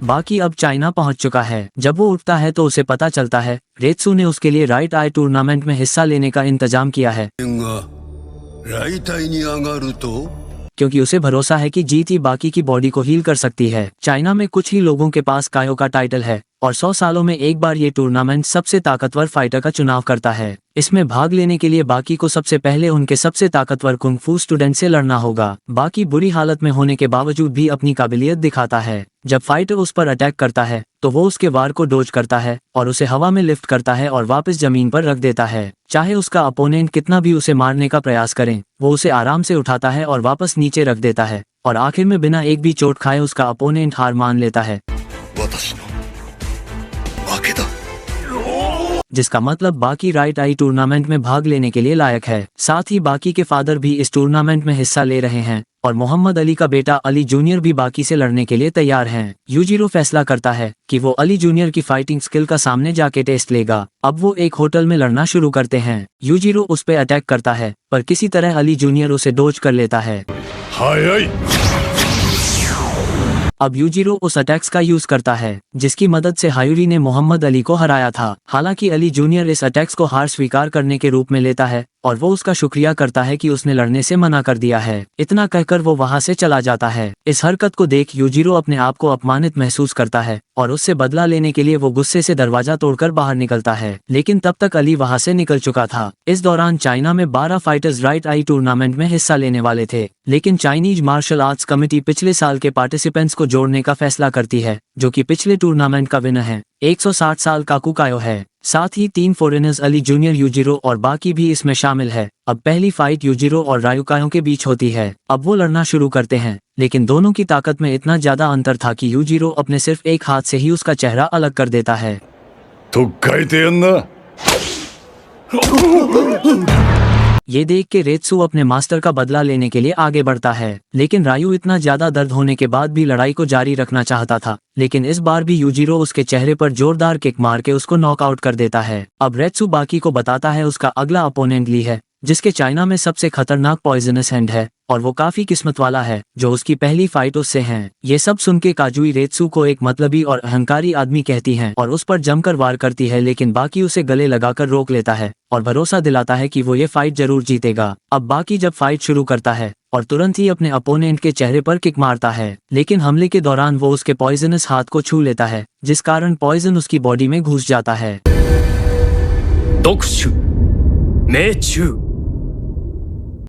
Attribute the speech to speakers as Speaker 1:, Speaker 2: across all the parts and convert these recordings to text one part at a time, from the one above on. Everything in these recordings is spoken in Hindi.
Speaker 1: बाकी अब चाइना पहुंच चुका है। जब वो उठता है तो उसे पता चलता है रेत्सु ने उसके लिए राइट आई टूर्नामेंट में हिस्सा लेने का इंतजाम किया है, क्योंकि उसे भरोसा है कि जीत ही बाकी की बॉडी को हील कर सकती है। चाइना में कुछ ही लोगों के पास कायो का टाइटल है और 100 सालों में एक बार ये टूर्नामेंट सबसे ताकतवर फाइटर का चुनाव करता है। इसमें भाग लेने के लिए बाकी को सबसे पहले उनके सबसे ताकतवर कुंग फू स्टूडेंट से लड़ना होगा। बाकी बुरी हालत में होने के बावजूद भी अपनी काबिलियत दिखाता है। जब फाइटर उस पर अटैक करता है तो वो उसके वार को डोज करता है और उसे हवा में लिफ्ट करता है और वापस जमीन पर रख देता है। चाहे उसका अपोनेंट कितना भी उसे मारने का प्रयास करें, वो उसे आराम से उठाता है और वापस नीचे रख देता है और आखिर में बिना एक भी चोट खाए उसका अपोनेंट हार मान लेता है, जिसका मतलब बाकी राइट आई टूर्नामेंट में भाग लेने के लिए लायक है। साथ ही बाकी के फादर भी इस टूर्नामेंट में हिस्सा ले रहे हैं और मोहम्मद अली का बेटा अली जूनियर भी बाकी से लड़ने के लिए तैयार हैं। यूजिरो फैसला करता है कि वो अली जूनियर की फाइटिंग स्किल का सामने जाके टेस्ट लेगा। अब वो एक होटल में लड़ना शुरू करते हैं। यूजिरो उस पे अटैक करता है पर किसी तरह अली जूनियर उसे डोज कर लेता है। अब यूजिरो उस अटैक्स का यूज करता है जिसकी मदद से हायुरी ने मोहम्मद अली को हराया था। हालांकि अली जूनियर इस अटैक्स को हार स्वीकार करने के रूप में लेता है और वो उसका शुक्रिया करता है कि उसने लड़ने से मना कर दिया है। इतना कहकर वो वहां से चला जाता है। इस हरकत को देख यूजिरो अपने आप को अपमानित महसूस करता है और उससे बदला लेने के लिए वो गुस्से से दरवाजा तोड़कर बाहर निकलता है, लेकिन तब तक अली वहां से निकल चुका था। इस दौरान चाइना में 12 फाइटर्स राइट आई टूर्नामेंट में हिस्सा लेने वाले थे, लेकिन चाइनीज मार्शल आर्ट्स कमेटी पिछले साल के पार्टिसिपेंट्स को जोड़ने का फैसला करती है, जो कि पिछले टूर्नामेंट का विनर है। 160 साल का कायो है। साथ ही 3 फॉरेनर्स अली जूनियर, यूजिरो और बाकी भी इसमें शामिल है। अब पहली फाइट यूजिरो और रायुकायो के बीच होती है। अब वो लड़ना शुरू करते हैं, लेकिन दोनों की ताकत में इतना ज्यादा अंतर था कि यूजिरो अपने सिर्फ एक हाथ से ही उसका चेहरा अलग कर देता है। ये देख के रेत्सु अपने मास्टर का बदला लेने के लिए आगे बढ़ता है, लेकिन रायु इतना ज्यादा दर्द होने के बाद भी लड़ाई को जारी रखना चाहता था। लेकिन इस बार भी यूजिरो उसके चेहरे पर जोरदार किक मार के उसको नॉकआउट कर देता है। अब रेत्सु बाकी को बताता है उसका अगला अपोनेंट ली है, जिसके चाइना में सबसे खतरनाक पॉइजनस हैंड है और वो काफी किस्मत वाला है जो उसकी पहली फाइट उससे है। ये सब सुन के काजुई रेत्सु को एक मतलबी और अहंकारी आदमी कहती है और उस पर जमकर वार करती है, लेकिन बाकी उसे गले लगाकर रोक लेता है और भरोसा दिलाता है कि वो ये फाइट जरूर जीतेगा। अब बाकी जब फाइट शुरू करता है और तुरंत ही अपने अपोनेंट के चेहरे पर किक मारता है, लेकिन हमले के दौरान वो उसके पॉइजनस हाथ को छू लेता है, जिस कारण पॉइजन उसकी बॉडी में घुस जाता है।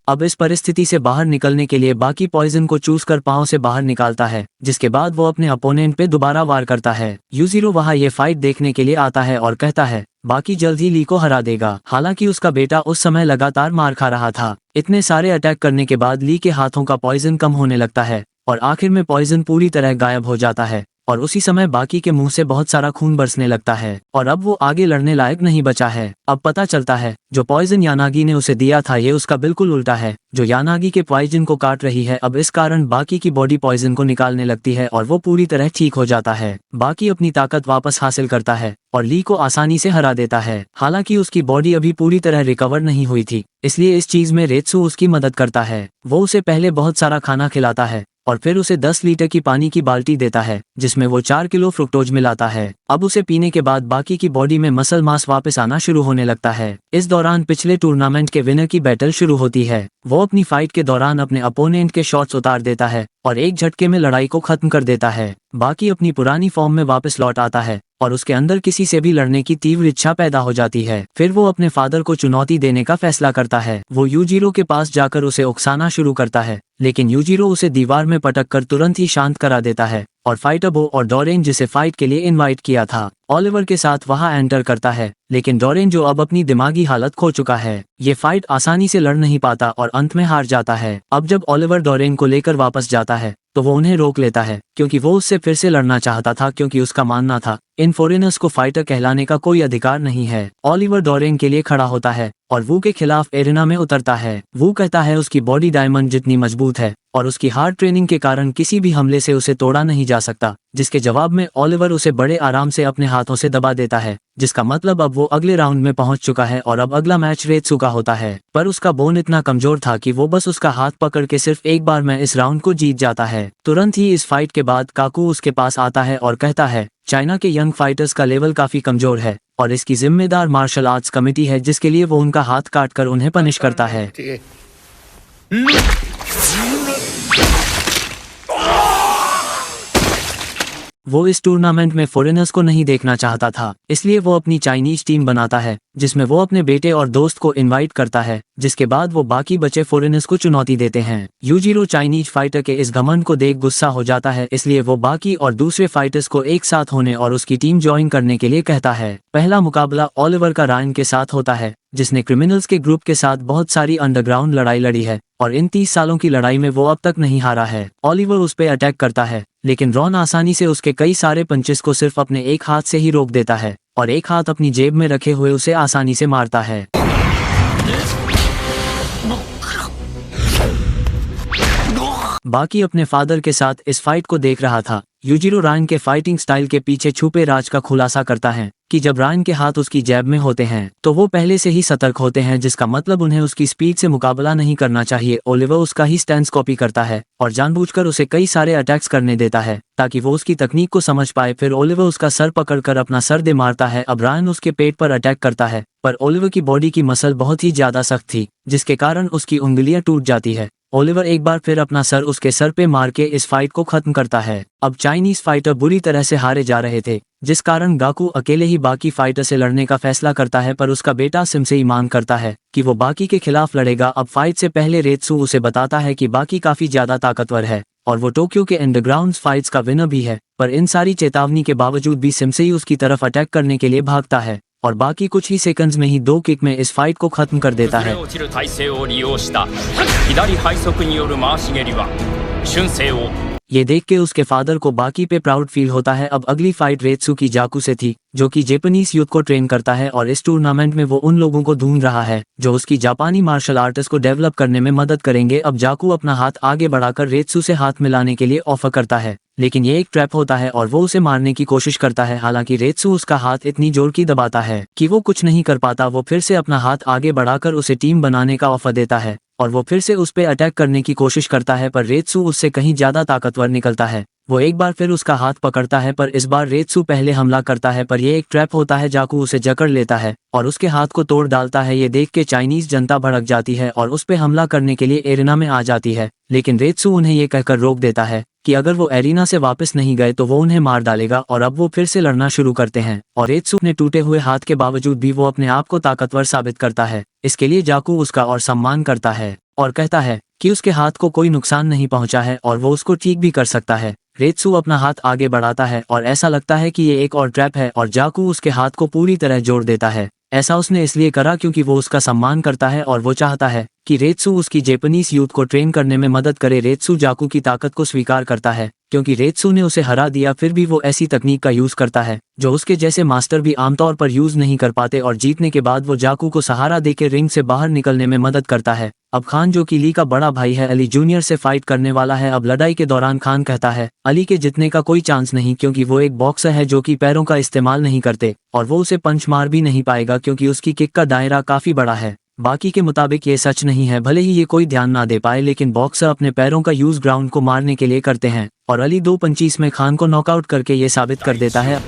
Speaker 1: अब इस परिस्थिति से बाहर निकलने के लिए बाकी पॉइजन को चूस कर पांव से बाहर निकालता है, जिसके बाद वो अपने अपोनेंट पे दोबारा वार करता है। यूजिरो वहां ये फाइट देखने के लिए आता है और कहता है बाकी जल्द ही ली को हरा देगा। हालांकि उसका बेटा उस समय लगातार मार खा रहा था। इतने सारे अटैक करने के बाद ली के हाथों का पॉइजन कम होने लगता है और आखिर में पॉइजन पूरी तरह गायब हो जाता है और उसी समय बाकी के मुंह से बहुत सारा खून बरसने लगता है और अब वो आगे लड़ने लायक नहीं बचा है। अब पता चलता है जो पॉइजन यानागी ने उसे दिया था ये उसका बिल्कुल उल्टा है, जो यानागी के पॉइजन को काट रही है। अब इस कारण बाकी की बॉडी पॉइजन को निकालने लगती है और वो पूरी तरह ठीक हो जाता है। बाकी अपनी ताकत वापस हासिल करता है और ली को आसानी से हरा देता है। हालांकि उसकी बॉडी अभी पूरी तरह रिकवर नहीं हुई थी, इसलिए इस चीज में रेत्सु उसकी मदद करता है। वो उसे पहले बहुत सारा खाना खिलाता है और फिर उसे 10 लीटर की पानी की बाल्टी देता है, जिसमें वो 4 किलो फ्रुक्टोज मिलाता है। अब उसे पीने के बाद बाकी की बॉडी में मसल मास वापस आना शुरू होने लगता है। इस दौरान पिछले टूर्नामेंट के विनर की बैटल शुरू होती है। वो अपनी फाइट के दौरान अपने अपोनेंट के शॉट्स उतार देता है और एक झटके में लड़ाई को खत्म कर देता है। बाकी अपनी पुरानी फॉर्म में वापस लौट आता है और उसके अंदर किसी से भी लड़ने की तीव्र इच्छा पैदा हो जाती है। फिर वो अपने फादर को चुनौती देने का फैसला करता है। वो यूजिरो के पास जाकर उसे उकसाना शुरू करता है, लेकिन यूजिरो उसे दीवार में पटक कर तुरंत ही शांत करा देता है और फाइटर बो और डोरेन, जिसे फाइट के लिए इनवाइट किया था, ओलिवर के साथ वहां एंटर करता है। लेकिन डोरेन, जो अब अपनी दिमागी हालत खो चुका है, ये फाइट आसानी से लड़ नहीं पाता और अंत में हार जाता है। अब जब ओलिवर डोरेन को लेकर वापस जाता है तो वो उन्हें रोक लेता है, क्योंकि वो उससे फिर से लड़ना चाहता था, क्योंकि उसका मानना था इन फॉरेनर्स को फाइटर कहलाने का कोई अधिकार नहीं है। ओलिवर डोरेन के लिए खड़ा होता है और वू के खिलाफ एरेना में उतरता है। वू कहता है उसकी बॉडी डायमंड जितनी मजबूत है और उसकी हार्ड ट्रेनिंग के कारण किसी भी हमले से उसे तोड़ा नहीं जा सकता। जिसके जवाब में ओलिवर उसे बड़े आराम से अपने हाथों से दबा देता है, जिसका मतलब अब वो अगले राउंड में पहुंच चुका है और अब अगला मैच रेत्सु का होता है। पर उसका बोन इतना कमजोर था कि वो बस उसका हाथ पकड़ के सिर्फ एक बार में इस राउंड को जीत जाता है। तुरंत ही इस फाइट के बाद काकू उसके पास आता है और कहता है चाइना के यंग फाइटर्स का लेवल काफी कमजोर है और इसकी जिम्मेदार मार्शल आर्ट्स कमेटी है, जिसके लिए वो उनका हाथ काट कर उन्हें पनिश करता है। वो इस टूर्नामेंट में फॉरेनर्स को नहीं देखना चाहता था, इसलिए वो अपनी चाइनीज टीम बनाता है जिसमें वो अपने बेटे और दोस्त को इनवाइट करता है, जिसके बाद वो बाकी बचे फॉरेनर्स को चुनौती देते हैं। यूजिरो चाइनीज फाइटर के इस घमंड को देख गुस्सा हो जाता है, इसलिए वो बाकी और दूसरे फाइटर्स को एक साथ होने और उसकी टीम ज्वाइन करने के लिए कहता है। पहला मुकाबला ओलिवर का रायन के साथ होता है, जिसने क्रिमिनल्स के ग्रुप के साथ बहुत सारी अंडरग्राउंड लड़ाई लड़ी है और इन 30 सालों की लड़ाई में वो अब तक नहीं हारा है। ओलिवर उस पे अटैक करता है, लेकिन रॉन आसानी से उसके कई सारे पंचेस को सिर्फ अपने एक हाथ से ही रोक देता है और एक हाथ अपनी जेब में रखे हुए उसे आसानी से मारता है। बाकी अपने फादर के साथ इस फाइट को देख रहा था। यूजिरो रायन के फाइटिंग स्टाइल के पीछे छुपे राज का खुलासा करता है कि जब रायन के हाथ उसकी जेब में होते हैं तो वो पहले से ही सतर्क होते हैं, जिसका मतलब उन्हें उसकी स्पीड से मुकाबला नहीं करना चाहिए। ओलिवर उसका ही स्टैंस कॉपी करता है और जानबूझकर उसे कई सारे अटैक्स करने देता है ताकि वो उसकी तकनीक को समझ पाए। फिर ओलिवर उसका सर पकड़कर अपना सर दे मारता है। अब रायन उसके पेट पर अटैक करता है, पर ओलिवर की बॉडी की मसल बहुत ही ज्यादा सख्त थी, जिसके कारण उसकी उंगलियां टूट जाती है। ओलिवर एक बार फिर अपना सर उसके सर पे मार के इस फाइट को खत्म करता है। अब चाइनीज फाइटर बुरी तरह से हारे जा रहे थे, जिस कारण गाकू अकेले ही बाकी फाइटर से लड़ने का फैसला करता है, पर उसका बेटा सिमसेई मांग करता है कि वो बाकी के खिलाफ लड़ेगा। अब फाइट से पहले रेत्सु उसे बताता है कि बाकी काफी ज्यादा ताकतवर है और वो टोक्यो के अंडरग्राउंड फाइट्स का विनर भी है, पर इन सारी चेतावनी के बावजूद भी सिमसेई उसकी तरफ अटैक करने के लिए भागता है और बाकी कुछ ही सेकंड्स में ही 2 किक में इस फाइट को खत्म कर देता है। ये देख के उसके फादर को बाकी पे प्राउड फील होता है। अब अगली फाइट रेत्सु की जाकू से थी, जो कि जापानीज यूथ को ट्रेन करता है और इस टूर्नामेंट में वो उन लोगों को ढूंढ रहा है जो उसकी जापानी मार्शल आर्टिस्ट को डेवलप करने में मदद करेंगे। अब जाकू अपना हाथ आगे बढ़ाकर रेत्सु से हाथ मिलाने के लिए ऑफर करता है, लेकिन ये एक ट्रैप होता है और वो उसे मारने की कोशिश करता है। हालांकि रेत्सु उसका हाथ इतनी जोर की दबाता है कि वो कुछ नहीं कर पाता। वो फिर से अपना हाथ आगे बढ़ाकर उसे टीम बनाने का ऑफर देता है और वो फिर से उस पे अटैक करने की कोशिश करता है, पर रेत्सु उससे कहीं ज्यादा ताकतवर निकलता है। वो एक बार फिर उसका हाथ पकड़ता है, पर इस बार रेत्सु पहले हमला करता है, पर ये एक ट्रैप होता है। जाकू उसे जकड़ लेता है और उसके हाथ को तोड़ डालता है। ये देख के चाइनीज जनता भड़क जाती है और उस पे हमला करने के लिए एरिना में आ जाती है, लेकिन रेत्सु उन्हें ये कहकर रोक देता है कि अगर वो एरिना से वापस नहीं गए तो वो उन्हें मार डालेगा। और अब वो फिर से लड़ना शुरू करते हैं और रेत्सु ने टूटे हुए हाथ के बावजूद भी वो अपने आप को ताकतवर साबित करता है। इसके लिए जाकू उसका और सम्मान करता है और कहता है कि उसके हाथ को कोई नुकसान नहीं पहुंचा है और वो उसको ठीक भी कर सकता है। रेत्सु अपना हाथ आगे बढ़ाता है और ऐसा लगता है कि ये एक और ट्रैप है और जाकू उसके हाथ को पूरी तरह जोड़ देता है। ऐसा उसने इसलिए करा क्योंकि वो उसका सम्मान करता है और वो चाहता है कि रेत्सु उसकी जापानीज यूथ को ट्रेन करने में मदद करे। रेत्सु जाकू की ताकत को स्वीकार करता है क्योंकि रेत्सु ने उसे हरा दिया, फिर भी वो ऐसी तकनीक का यूज करता है जो उसके जैसे मास्टर भी आमतौर पर यूज नहीं कर पाते और जीतने के बाद वो जाकू को सहारा देकर रिंग से बाहर निकलने में मदद करता है। अब खान, जो कि ली का बड़ा भाई है, अली जूनियर से फाइट करने वाला है। अब लड़ाई के दौरान खान कहता है अली के जीतने का कोई चांस नहीं क्योंकि वो एक बॉक्सर है जो कि पैरों का इस्तेमाल नहीं करते और वो उसे पंच मार भी नहीं पाएगा क्योंकि उसकी किक का दायरा काफी बड़ा है। बाकी के मुताबिक ये सच नहीं है, भले ही ये कोई ध्यान ना दे पाए, लेकिन बॉक्सर अपने पैरों का यूज ग्राउंड को मारने के लिए करते हैं और अली 2 पंचीस में खान को नॉकआउट करके ये साबित कर देता है।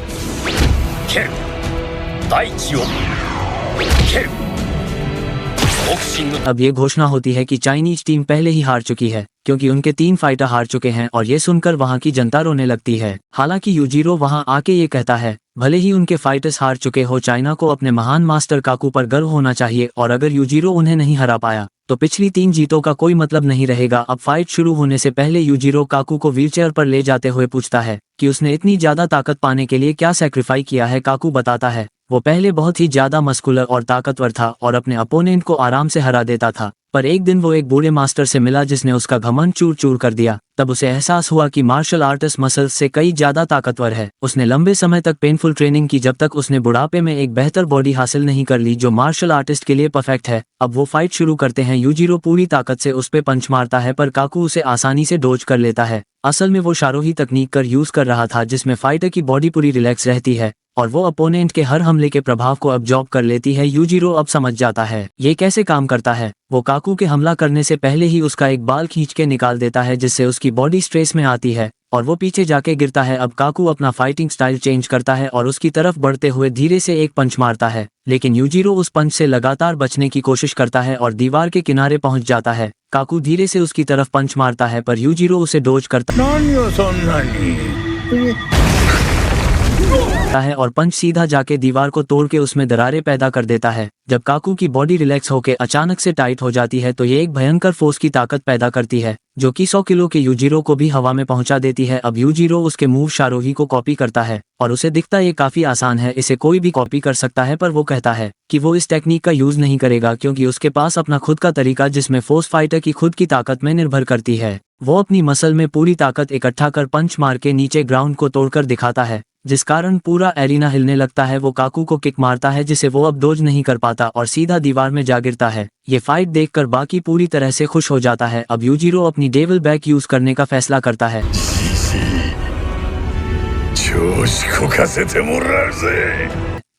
Speaker 1: अब ये घोषणा होती है कि चाइनीज टीम पहले ही हार चुकी है क्योंकि उनके 3 फाइटर हार चुके हैं और ये सुनकर वहां की जनता रोने लगती है। हालांकि यूजिरो वहां आके ये कहता है भले ही उनके फाइटर्स हार चुके हो, चाइना को अपने महान मास्टर काकू पर गर्व होना चाहिए और अगर यूजिरो उन्हें नहीं हरा पाया तो पिछली 3 जीतों का कोई मतलब नहीं रहेगा। अब फाइट शुरू होने से पहले यूजिरो काकू को व्हीलचेयर पर ले जाते हुए पूछता है कि उसने इतनी ज्यादा ताकत पाने के लिए क्या सैक्रिफाइस किया है। काकू बताता है वो पहले बहुत ही ज्यादा मस्कुलर और ताकतवर था और अपने अपोनेंट को आराम से हरा देता था, पर एक दिन वो एक बूढ़े मास्टर से मिला जिसने उसका घमंड चूर चूर कर दिया। तब उसे एहसास हुआ कि मार्शल आर्टिस्ट मसल्स से कई ज्यादा ताकतवर है। उसने लंबे समय तक पेनफुल ट्रेनिंग की जब तक उसने बुढ़ापे में एक बेहतर बॉडी हासिल नहीं कर ली जो मार्शल आर्टिस्ट के लिए परफेक्ट है। अब वो फाइट शुरू करते हैं। यूजिरो पूरी ताकत से उस पे पंच मारता है पर काकू उसे आसानी से डोज कर लेता है। असल में वो शारोही तकनीक कर यूज कर रहा था जिसमें फाइटर की बॉडी पूरी रिलैक्स रहती है और वो अपोनेंट के हर हमले के प्रभाव को अब्जॉर्ब कर लेती है। यूजिरो अब समझ जाता है ये कैसे काम करता है। वो काकू के हमला करने से पहले ही उसका एक बाल खींच के निकाल देता है जिससे उसकी बॉडी स्ट्रेस में आती है और वो पीछे जाके गिरता है। अब काकू अपना फाइटिंग स्टाइल चेंज करता है और उसकी तरफ बढ़ते हुए धीरे से एक पंच मारता है, लेकिन यूजिरो उस पंच से लगातार बचने की कोशिश करता है और दीवार के किनारे पहुंच जाता है। काकू धीरे से उसकी तरफ पंच मारता है पर यूजिरो उसे डोज करता है और पंच सीधा जाके दीवार को तोड़ के उसमें दरारें पैदा कर देता है। जब काकू की बॉडी रिलैक्स होके अचानक से टाइट हो जाती है तो ये एक भयंकर फोर्स की ताकत पैदा करती है जो कि 100 किलो के यूजिरो को भी हवा में पहुंचा देती है। अब यूजिरो उसके मूव शारोही को कॉपी करता है और उसे दिखता ये काफी आसान है, इसे कोई भी कॉपी कर सकता है, पर वो कहता है कि वो इस टेक्निक का यूज नहीं करेगा क्योंकि उसके पास अपना खुद का तरीका जिसमें फोर्स फाइटर की खुद की ताकत में निर्भर करती है। वो अपनी मसल में पूरी ताकत इकट्ठा कर पंच मार के नीचे ग्राउंड को तोड़कर दिखाता है जिस कारण पूरा एरिना हिलने लगता है। वो काकू को किक मारता है जिसे वो अब डोज नहीं कर पाता और सीधा दीवार में जा गिरता है। ये फाइट देखकर बाकी पूरी तरह से खुश हो जाता है। अब यूजिरो अपनी डेविल बैक यूज करने का फैसला करता है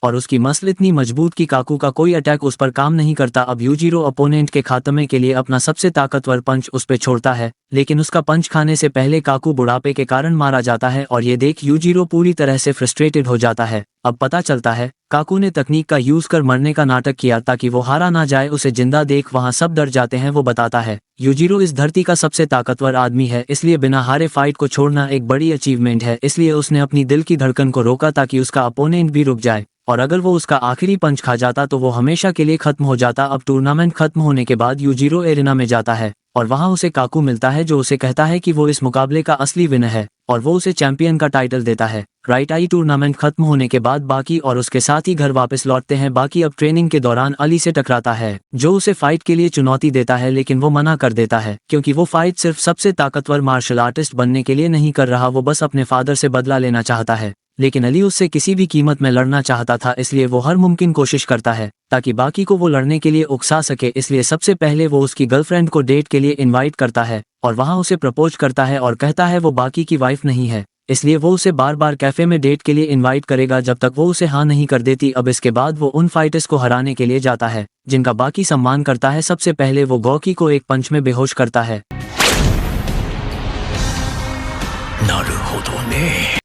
Speaker 1: और उसकी मसल इतनी मजबूत कि काकू का कोई अटैक उस पर काम नहीं करता। अब यूजिरो अपोनेंट के खात्मे के लिए अपना सबसे ताकतवर पंच उस पे छोड़ता है, लेकिन उसका पंच खाने से पहले काकू बुढ़ापे के कारण मारा जाता है और ये देख यूजिरो पूरी तरह से फ्रस्ट्रेटेड हो जाता है। अब पता चलता है काकू ने तकनीक का यूज कर मरने का नाटक किया ताकि वो हारा ना जाए। उसे जिंदा देख वहाँ सब डर जाते हैं। वो बताता है यूजिरो इस धरती का सबसे ताकतवर आदमी है, इसलिए बिना हारे फाइट को छोड़ना एक बड़ी अचीवमेंट है। इसलिए उसने अपनी दिल की धड़कन को रोका ताकि उसका अपोनेंट भी रुक जाए और अगर वो उसका आखिरी पंच खा जाता तो वो हमेशा के लिए खत्म हो जाता। अब टूर्नामेंट खत्म होने के बाद यूजिरो एरिना में जाता है और वहाँ उसे काकू मिलता है जो उसे कहता है कि वो इस मुकाबले का असली विनर है और वो उसे चैंपियन का टाइटल देता है। राइट आई टूर्नामेंट खत्म होने के बाद बाकी और उसके साथ ही घर वापस लौटते हैं। बाकी अब ट्रेनिंग के दौरान अली से टकराता है जो उसे फाइट के लिए चुनौती देता है, लेकिन वो मना कर देता है क्योंकि वो फाइट सिर्फ सबसे ताकतवर मार्शल आर्टिस्ट बनने के लिए नहीं कर रहा, वो बस अपने फादर से बदला लेना चाहता है। लेकिन अली उससे किसी भी कीमत में लड़ना चाहता था, इसलिए वो हर मुमकिन कोशिश करता है ताकि बाकी को वो लड़ने के लिए उकसा सके। इसलिए सबसे पहले वो उसकी गर्लफ्रेंड को डेट के लिए इनवाइट करता है और वहाँ उसे प्रपोज करता है और कहता है वो बाकी की वाइफ नहीं है, इसलिए वो उसे बार बार कैफे में डेट के लिए इनवाइट करेगा जब तक वो उसे हाँ नहीं कर देती। अब इसके बाद वो उन फाइटर्स को हराने के लिए जाता है जिनका बाकी सम्मान करता है। सबसे पहले वो गौकी को एक पंच में बेहोश करता है।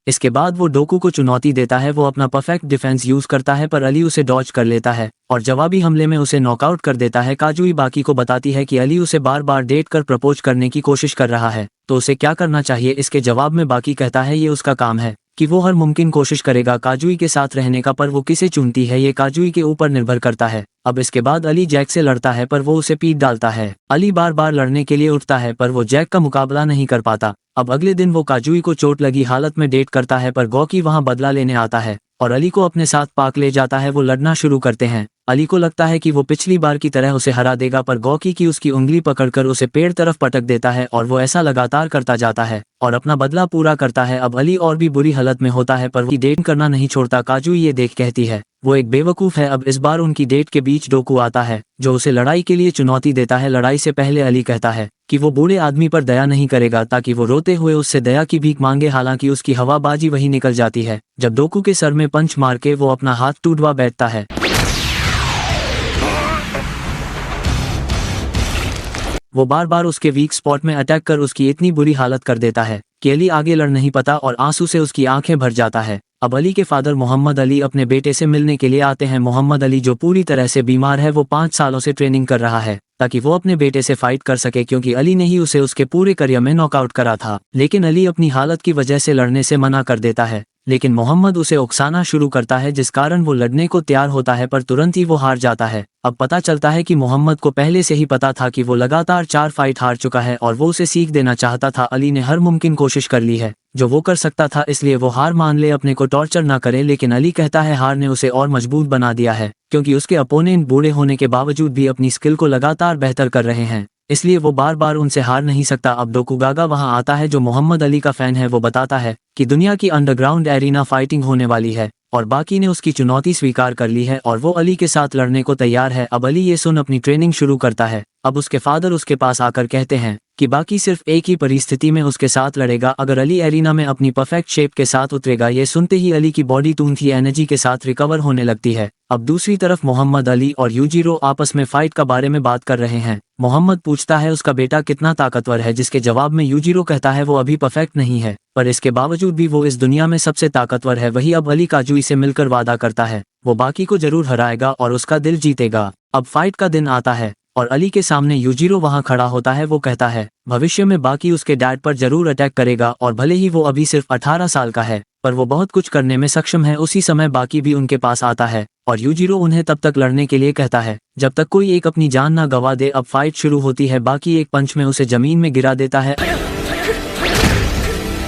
Speaker 1: इसके बाद वो डोकू को चुनौती देता है। वो अपना परफेक्ट डिफेंस यूज करता है पर अली उसे डॉज कर लेता है और जवाबी हमले में उसे नॉकआउट कर देता है। काजुई बाकी को बताती है कि अली उसे बार बार डेट कर प्रपोज करने की कोशिश कर रहा है तो उसे क्या करना चाहिए। इसके जवाब में बाकी कहता है ये उसका काम है कि वो हर मुमकिन कोशिश करेगा काजुई के साथ रहने का, पर वो किसे चुनती है ये काजुई के ऊपर निर्भर करता है। अब इसके बाद अली जैक से लड़ता है पर वो उसे पीट डालता है। अली बार बार लड़ने के लिए उठता है पर वो जैक का मुकाबला नहीं कर पाता। अब अगले दिन वो काजुई को चोट लगी हालत में डेट करता है पर गौकी वहाँ बदला लेने आता है और अली को अपने साथ पार्क ले जाता है। वो लड़ना शुरू करते हैं। अली को लगता है कि वो पिछली बार की तरह उसे हरा देगा पर गौकी की उसकी उंगली पकड़कर उसे पेड़ तरफ पटक देता है और वो ऐसा लगातार करता जाता है और अपना बदला पूरा करता है। अब अली और भी बुरी हालत में होता है पर वो डेट करना नहीं छोड़ता। काजुई ये देख कहती है वो एक बेवकूफ है। अब इस बार उनकी डेट के बीच डोकू आता है जो उसे लड़ाई के लिए चुनौती देता है। लड़ाई से पहले अली कहता है कि वो बूढ़े आदमी पर दया नहीं करेगा ताकि वो रोते हुए उससे दया की भीख मांगे, हालांकि उसकी हवाबाजी वही निकल जाती है जब डोकू के सर में पंच मार के वो अपना हाथ टूटवा बैठता है। वो बार बार उसके वीक स्पॉट में अटैक कर उसकी इतनी बुरी हालत कर देता है कि अली आगे लड़ नहीं पाता और आंसू से उसकी आंखें भर जाता है। अब अली के फादर मोहम्मद अली अपने बेटे से मिलने के लिए आते हैं। मोहम्मद अली जो पूरी तरह से बीमार है, वो 5 सालों से ट्रेनिंग कर रहा है ताकि वो अपने बेटे से फाइट कर सके क्योंकि अली ने ही उसे उसके पूरे करियर में नॉकआउट करा था। लेकिन अली अपनी हालत की वजह से लड़ने से मना कर देता है, लेकिन मोहम्मद उसे उकसाना शुरू करता है जिस कारण वो लड़ने को तैयार होता है पर तुरंत ही वो हार जाता है। अब पता चलता है कि मोहम्मद को पहले से ही पता था कि वो लगातार 4 फाइट हार चुका है और वो उसे सीख देना चाहता था। अली ने हर मुमकिन कोशिश कर ली है जो वो कर सकता था, इसलिए वो हार मान ले, अपने को टॉर्चर ना करे। लेकिन अली कहता है हार ने उसे और मजबूत बना दिया है, क्योंकि उसके अपोनेंट बूढ़े होने के बावजूद भी अपनी स्किल को लगातार बेहतर कर रहे हैं, इसलिए वो बार बार उनसे हार नहीं सकता। अब डोकुगागा वहां आता है, जो मोहम्मद अली का फैन है। वो बताता है कि दुनिया की अंडरग्राउंड एरिना फाइटिंग होने वाली है और बाकी ने उसकी चुनौती स्वीकार कर ली है और वो अली के साथ लड़ने को तैयार है। अब अली ये सुन अपनी ट्रेनिंग शुरू करता है। अब उसके फादर उसके पास आकर कहते हैं कि बाकी सिर्फ एक ही परिस्थिति में उसके साथ लड़ेगा, अगर अली एरिना में अपनी परफेक्ट शेप के साथ उतरेगा। ये सुनते ही अली की बॉडी टूनथी एनर्जी के साथ रिकवर होने लगती है। अब दूसरी तरफ मोहम्मद अली और यूजिरो आपस में फाइट का बारे में बात कर रहे हैं। मोहम्मद पूछता है उसका बेटा कितना ताकतवर है, जिसके जवाब में यूजिरो कहता है वो अभी परफेक्ट नहीं है, पर इसके बावजूद भी वो इस दुनिया में सबसे ताकतवर है। वही अब अली काजुई से मिलकर वादा करता है वो बाकी को जरूर हराएगा और उसका दिल जीतेगा। अब फाइट का दिन आता है और अली के सामने यूजिरो वहां खड़ा होता है। वो कहता है भविष्य में बाकी उसके डैड पर जरूर अटैक करेगा और भले ही वो अभी सिर्फ 18 साल का है, पर वो बहुत कुछ करने में सक्षम है। उसी समय बाकी भी उनके पास आता है और यूजिरो उन्हें तब तक लड़ने के लिए कहता है जब तक कोई एक अपनी जान ना गवा दे। अब फाइट शुरू होती है। बाकी एक पंच में उसे जमीन में गिरा देता है।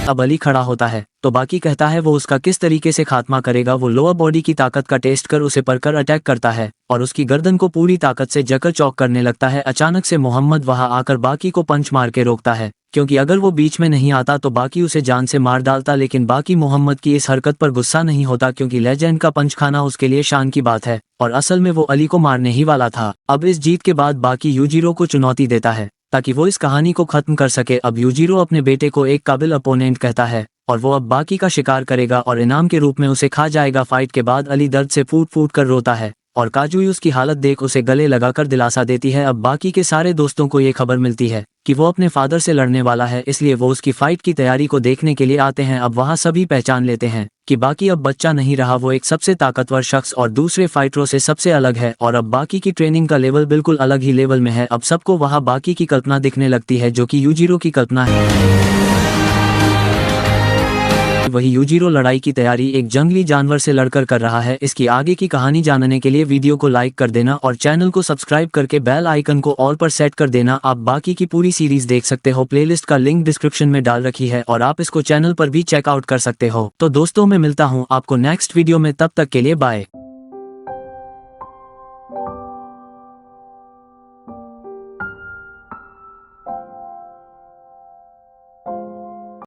Speaker 1: अब अली खड़ा होता है तो बाकी कहता है वो उसका किस तरीके से खात्मा करेगा। वो लोअर बॉडी की ताकत का टेस्ट कर उसे परकर अटैक करता है और उसकी गर्दन को पूरी ताकत से जकर चौक करने लगता है। अचानक से मोहम्मद वहां आकर बाकी को पंच मार के रोकता है, क्योंकि अगर वो बीच में नहीं आता तो बाकी उसे जान से मार डालता। लेकिन बाकी मोहम्मद की इस हरकत पर गुस्सा नहीं होता, क्योंकि लेजेंड का पंच खाना उसके लिए शान की बात है और असल में वो अली को मारने ही वाला था। अब इस जीत के बाद बाकी यूजिरो को चुनौती देता है ताकि वो इस कहानी को खत्म कर सके। अब यूजिरो अपने बेटे को एक काबिल अपोनेंट कहता है और वो अब बाकी का शिकार करेगा और इनाम के रूप में उसे खा जाएगा। फाइट के बाद अली दर्द से फूट फूट कर रोता है और काजुई उसकी हालत देख उसे गले लगाकर दिलासा देती है। अब बाकी के सारे दोस्तों को ये खबर मिलती है कि वो अपने फादर से लड़ने वाला है, इसलिए वो उसकी फाइट की तैयारी को देखने के लिए आते हैं। अब वहाँ सभी पहचान लेते हैं कि बाकी अब बच्चा नहीं रहा, वो एक सबसे ताकतवर शख्स और दूसरे फाइटरों से सबसे अलग है और अब बाकी की ट्रेनिंग का लेवल बिल्कुल अलग ही लेवल में है। अब सबको वहाँ बाकी की कल्पना दिखने लगती है, जो कि यूजिरो की कल्पना है। वही यूजिरो लड़ाई की तैयारी एक जंगली जानवर से लड़कर कर रहा है। इसकी आगे की कहानी जानने के लिए वीडियो को लाइक कर देना और चैनल को सब्सक्राइब करके बेल आइकन को ऑल पर सेट कर देना। आप बाकी की पूरी सीरीज देख सकते हो, प्लेलिस्ट का लिंक डिस्क्रिप्शन में डाल रखी है और आप इसको चैनल पर भी चेकआउट कर सकते हो। तो दोस्तों मैं मिलता हूँ आपको नेक्स्ट वीडियो में, तब तक के लिए बाय।